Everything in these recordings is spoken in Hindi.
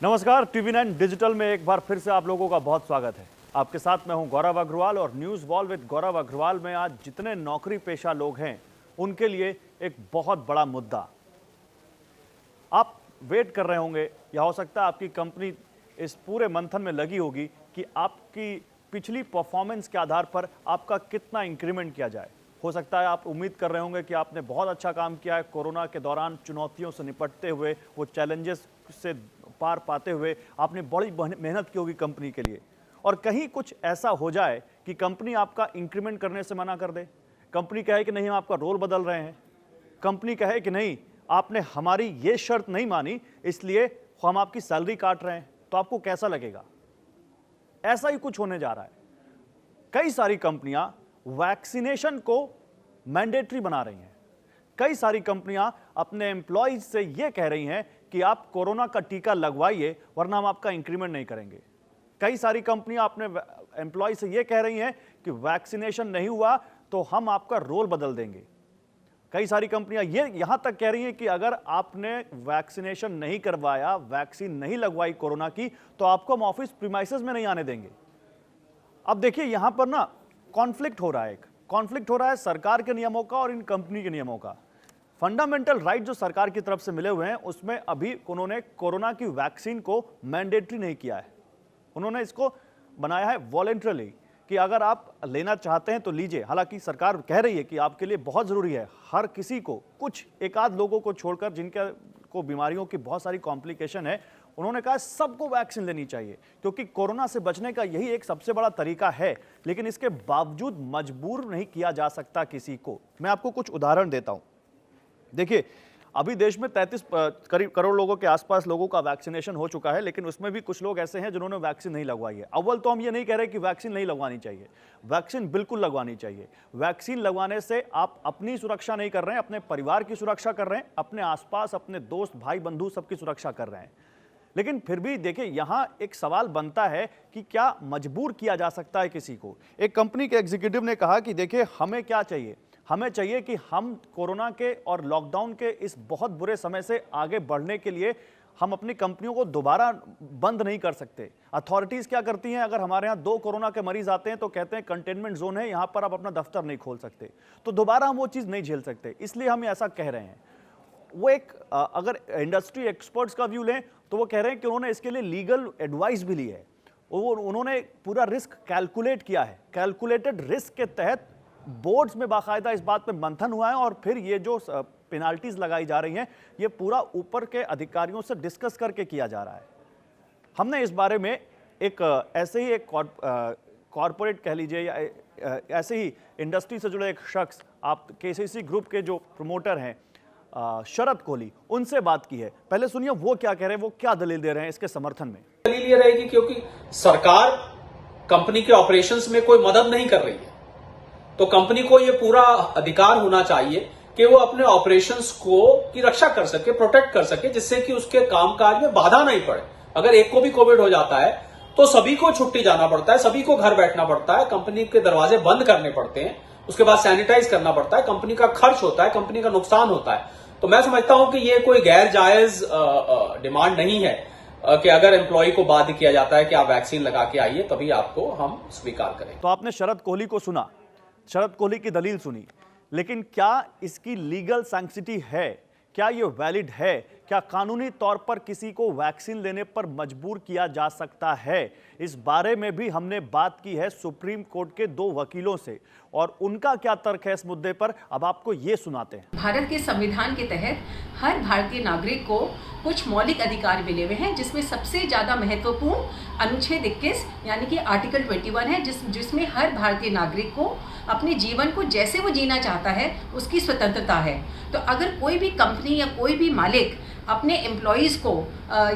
नमस्कार, TV9 डिजिटल में एक बार फिर से आप लोगों का बहुत स्वागत है। आपके साथ मैं हूं गौरव अग्रवाल और न्यूज़ वॉल विद गौरव अग्रवाल में आज जितने नौकरी पेशा लोग हैं उनके लिए एक बहुत बड़ा मुद्दा। आप वेट कर रहे होंगे या हो सकता है आपकी कंपनी इस पूरे मंथन में लगी होगी कि आपकी पिछली परफॉर्मेंस के आधार पर आपका कितना इंक्रीमेंट किया जाए। हो सकता है आप उम्मीद कर रहे होंगे कि आपने बहुत अच्छा काम किया है, कोरोना के दौरान चुनौतियों से निपटते हुए, वो चैलेंजेस से पार पाते हुए आपने बड़ी मेहनत की होगी कंपनी के लिए, और कहीं कुछ ऐसा हो जाए कि कंपनी आपका इंक्रीमेंट करने से मना कर दे। कंपनी कहे कि नहीं, हम आपका रोल बदल रहे हैं। कंपनी कहे कि नहीं, आपने हमारी ये शर्त नहीं मानी, इसलिए हम आपकी सैलरी काट रहे हैं। तो आपको कैसा लगेगा? ऐसा ही कुछ होने जा रहा है। कई सारी कंपनियां वैक्सीनेशन को मैंडेटरी बना रही हैं। कई सारी कंपनियां अपने एम्प्लॉयज से यह कह रही हैं कि आप कोरोना का टीका लगवाइए वरना हम आपका इंक्रीमेंट नहीं करेंगे। कई सारी कंपनियां अपने एम्प्लॉय से यह कह रही हैं कि वैक्सीनेशन नहीं हुआ तो हम आपका रोल बदल देंगे। कई सारी कंपनियां ये यहां तक कह रही हैं कि अगर आपने वैक्सीनेशन नहीं करवाया, वैक्सीन नहीं लगवाई कोरोना की, तो आपको हम ऑफिस प्रीमाइसेस में नहीं आने देंगे। अब देखिए, यहां पर ना कॉन्फ्लिक्ट हो रहा है। कॉन्फ्लिक्ट हो रहा है सरकार के नियमों का और इन कंपनी के नियमों का। फंडामेंटल राइट जो सरकार की तरफ से मिले हुए हैं, उसमें अभी उन्होंने कोरोना की वैक्सीन को मैंडेटरी नहीं किया है। उन्होंने इसको बनाया है वॉलेंटरली कि अगर आप लेना चाहते हैं तो लीजिए। हालांकि सरकार कह रही है कि आपके लिए बहुत ज़रूरी है, हर किसी को, कुछ एक आध लोगों को छोड़कर जिनके को बीमारियों की बहुत सारी कॉम्प्लिकेशन है, उन्होंने कहा सबको वैक्सीन लेनी चाहिए क्योंकि कोरोना से बचने का यही एक सबसे बड़ा तरीका है। लेकिन इसके बावजूद मजबूर नहीं किया जा सकता किसी को। मैं आपको कुछ उदाहरण देता हूं। देखिए, अभी देश में 33 करीब करोड़ लोगों के आसपास लोगों का वैक्सीनेशन हो चुका है, लेकिन उसमें भी कुछ लोग ऐसे हैं जिन्होंने वैक्सीन नहीं लगवाई है। अव्वल तो हम ये नहीं कह रहे कि वैक्सीन नहीं लगवानी चाहिए, वैक्सीन बिल्कुल लगवानी चाहिए। वैक्सीन लगवाने से आप अपनी सुरक्षा नहीं कर रहे हैं, अपने परिवार की सुरक्षा कर रहे हैं, अपने आसपास अपने दोस्त भाई बंधु सबकी सुरक्षा कर रहे हैं। लेकिन फिर भी देखिए, यहां एक सवाल बनता है कि क्या मजबूर किया जा सकता है किसी को? एक कंपनी के एग्जीक्यूटिव ने कहा कि देखिए, हमें क्या चाहिए? हमें चाहिए कि हम कोरोना के और लॉकडाउन के इस बहुत बुरे समय से आगे बढ़ने के लिए हम अपनी कंपनियों को दोबारा बंद नहीं कर सकते। अथॉरिटीज क्या करती हैं, अगर हमारे यहाँ 2 कोरोना के मरीज आते हैं तो कहते हैं कंटेनमेंट जोन है, यहाँ पर आप अपना दफ्तर नहीं खोल सकते। तो दोबारा हम वो चीज़ नहीं झेल सकते, इसलिए हम ऐसा कह रहे हैं। वो एक अगर इंडस्ट्री एक्सपर्ट्स का व्यू लें तो वो कह रहे हैं कि उन्होंने इसके लिए लीगल एडवाइस भी ली है। उन्होंने पूरा रिस्क कैलकुलेट किया है। कैलकुलेटेड रिस्क के तहत बोर्ड्स में बाकायदा इस बात पे मंथन हुआ है और फिर ये जो पेनाल्टीज लगाई जा रही हैं, ये पूरा ऊपर के अधिकारियों से डिस्कस करके किया जा रहा है। हमने इस बारे में एक ऐसे ही एक कॉरपोरेट कह लीजिए या ऐसे ही इंडस्ट्री से जुड़े एक शख्स, आप केसीसी ग्रुप के जो प्रमोटर हैं शरद कोहली, उनसे बात की है। पहले सुनिए वो क्या कह रहे हैं, वो क्या दलील दे रहे हैं इसके समर्थन में। दलील ये रहेगी क्योंकि सरकार कंपनी के ऑपरेशंस में कोई मदद नहीं कर रही है, तो कंपनी को ये पूरा अधिकार होना चाहिए कि वो अपने ऑपरेशंस को की रक्षा कर सके, प्रोटेक्ट कर सके, जिससे कि उसके कामकाज में बाधा नहीं पड़े। अगर एक को भी कोविड हो जाता है तो सभी को छुट्टी जाना पड़ता है, सभी को घर बैठना पड़ता है, कंपनी के दरवाजे बंद करने पड़ते हैं, उसके बाद सैनिटाइज करना पड़ता है, कंपनी का खर्च होता है, कंपनी का नुकसान होता है। तो मैं समझता हूं कि ये कोई गैर जायज डिमांड नहीं है कि अगर एम्प्लॉय को बाध्य किया जाता है कि आप वैक्सीन लगा के आइए तभी आपको हम स्वीकार करें। तो आपने शरद कोहली को सुना, शरद कोहली की दलील सुनी, लेकिन क्या इसकी लीगल सैंक्टिटी है? क्या ये वैलिड है? क्या कानूनी तौर पर किसी को वैक्सीन लेने पर मजबूर किया जा सकता है? इस बारे में भी हमने बात की है सुप्रीम कोर्ट के 2 वकीलों से, और उनका क्या तर्क है इस मुद्दे पर, अब आपको ये सुनाते हैं। भारत के संविधान के तहत हर भारतीय नागरिक को कुछ मौलिक अधिकार मिले हुए हैं, जिसमें सबसे ज्यादा महत्वपूर्ण अनुच्छेद 21 यानी कि आर्टिकल 21 है, जिसमें हर भारतीय नागरिक को अपने जीवन को जैसे वो जीना चाहता है उसकी स्वतंत्रता है। तो अगर कोई भी कंपनी या कोई भी मालिक अपने एम्प्लॉयज़ को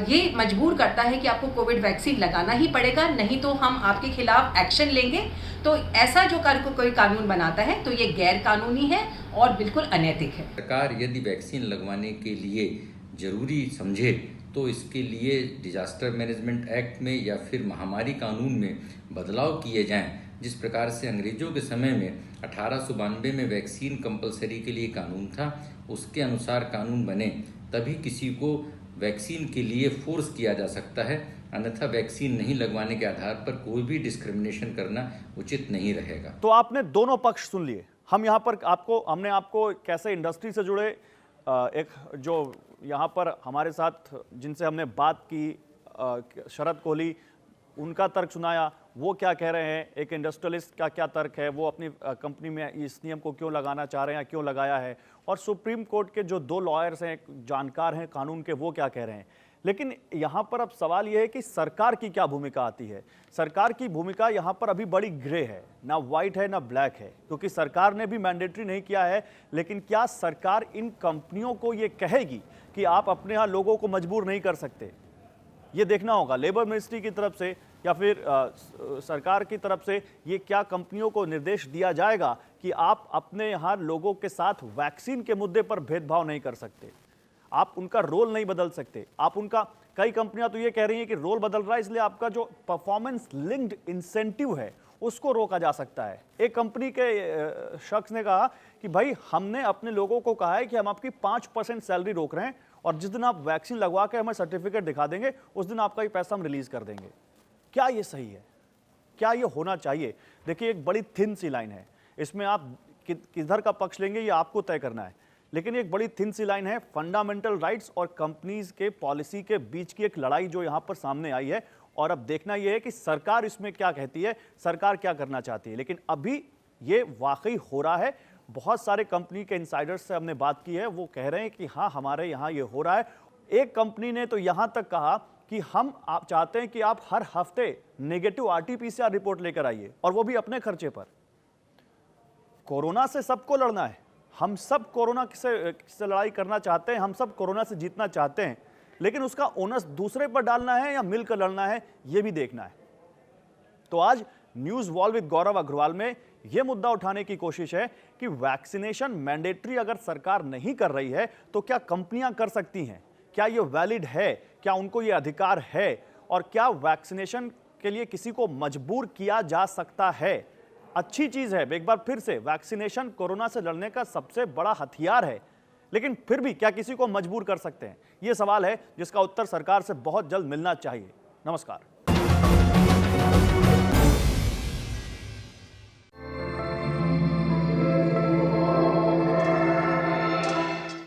ये मजबूर करता है कि आपको कोविड वैक्सीन लगाना ही पड़ेगा, नहीं तो हम आपके खिलाफ एक्शन लेंगे, तो ऐसा जो कोई कानून बनाता है तो ये गैर कानूनी है और बिल्कुल अनैतिक है। सरकार यदि वैक्सीन लगवाने के लिए जरूरी समझे तो इसके लिए डिजास्टर मैनेजमेंट एक्ट में या फिर महामारी कानून में बदलाव किए जाएं। जिस प्रकार से अंग्रेजों के समय में 1892 में वैक्सीन कंपलसरी के लिए कानून था, उसके अनुसार कानून बने, तभी किसी को वैक्सीन के लिए फोर्स किया जा सकता है, अन्यथा वैक्सीन नहीं लगवाने के आधार पर कोई भी डिस्क्रिमिनेशन करना उचित नहीं रहेगा। तो आपने दोनों पक्ष सुन लिए। हम यहाँ पर हमने आपको कैसे इंडस्ट्री से जुड़े एक जो यहाँ पर हमारे साथ जिनसे हमने बात की, शरद कोहली, उनका तर्क सुनाया, वो क्या कह रहे हैं, एक इंडस्ट्रियलिस्ट का क्या तर्क है, वो अपनी कंपनी में इस नियम को क्यों लगाना चाह रहे हैं या क्यों लगाया है, और सुप्रीम कोर्ट के जो 2 लॉयर्स हैं, जानकार हैं कानून के, वो क्या कह रहे हैं। लेकिन यहाँ पर अब सवाल ये है कि सरकार की क्या भूमिका आती है। सरकार की भूमिका यहाँ पर अभी बड़ी ग्रे है, ना वाइट है ना ब्लैक है, क्योंकि सरकार ने भी मैंडेटरी नहीं किया है। लेकिन क्या सरकार इन कंपनियों को ये कहेगी कि आप अपने यहाँ लोगों को मजबूर नहीं कर सकते? ये देखना होगा लेबर मिनिस्ट्री की तरफ से या फिर सरकार की तरफ से ये क्या कंपनियों को निर्देश दिया जाएगा कि आप अपने यहाँ लोगों के साथ वैक्सीन के मुद्दे पर भेदभाव नहीं कर सकते, आप उनका रोल नहीं बदल सकते। आप उनका, कई कंपनियां तो ये कह रही हैं कि रोल बदल रहा है इसलिए आपका जो परफॉर्मेंस लिंक्ड इंसेंटिव है उसको रोका जा सकता है। एक कंपनी के शख्स ने कहा कि भाई हमने अपने लोगों को कहा है कि हम आपकी 5% सैलरी रोक रहे हैं और जिस दिन आप वैक्सीन लगवा के हमें सर्टिफिकेट दिखा देंगे उस दिन आपका ये पैसा हम रिलीज कर देंगे। क्या ये सही है? क्या ये होना चाहिए? देखिए, एक बड़ी थिन सी लाइन है, इसमें आप किधर का पक्ष लेंगे ये आपको तय करना है। लेकिन एक बड़ी थिन सी लाइन है फंडामेंटल राइट्स और कंपनीज के पॉलिसी के बीच की एक लड़ाई जो यहां पर सामने आई है। और अब देखना यह है कि सरकार इसमें क्या कहती है, सरकार क्या करना चाहती है। लेकिन अभी ये वाकई हो रहा है। बहुत सारे कंपनी के इनसाइडर्स से हमने बात की है, वो कह रहे हैं कि हाँ, हमारे यहाँ ये हो रहा है। एक कंपनी ने तो यहां तक कहा कि हम आप चाहते हैं कि आप हर हफ्ते नेगेटिव RT-PCR रिपोर्ट लेकर आइए, और वो भी अपने खर्चे पर। कोरोना से सबको लड़ना है, हम सब कोरोना से लड़ाई करना चाहते हैं, हम सब कोरोना से जीतना चाहते हैं, लेकिन उसका ओनस दूसरे पर डालना है या मिलकर लड़ना है, यह भी देखना है। तो आज न्यूज़ वॉल विद गौरव अग्रवाल में यह मुद्दा उठाने की कोशिश है कि वैक्सीनेशन मैंडेटरी अगर सरकार नहीं कर रही है तो क्या कंपनियां कर सकती हैं? क्या यह वैलिड है? क्या उनको यह अधिकार है? और क्या वैक्सीनेशन के लिए किसी को मजबूर किया जा सकता है? अच्छी चीज है, एक बार फिर से वैक्सीनेशन कोरोना से लड़ने का सबसे बड़ा हथियार है, लेकिन फिर भी क्या किसी को मजबूर कर सकते हैं? यह सवाल है जिसका उत्तर सरकार से बहुत जल्द मिलना चाहिए। नमस्कार।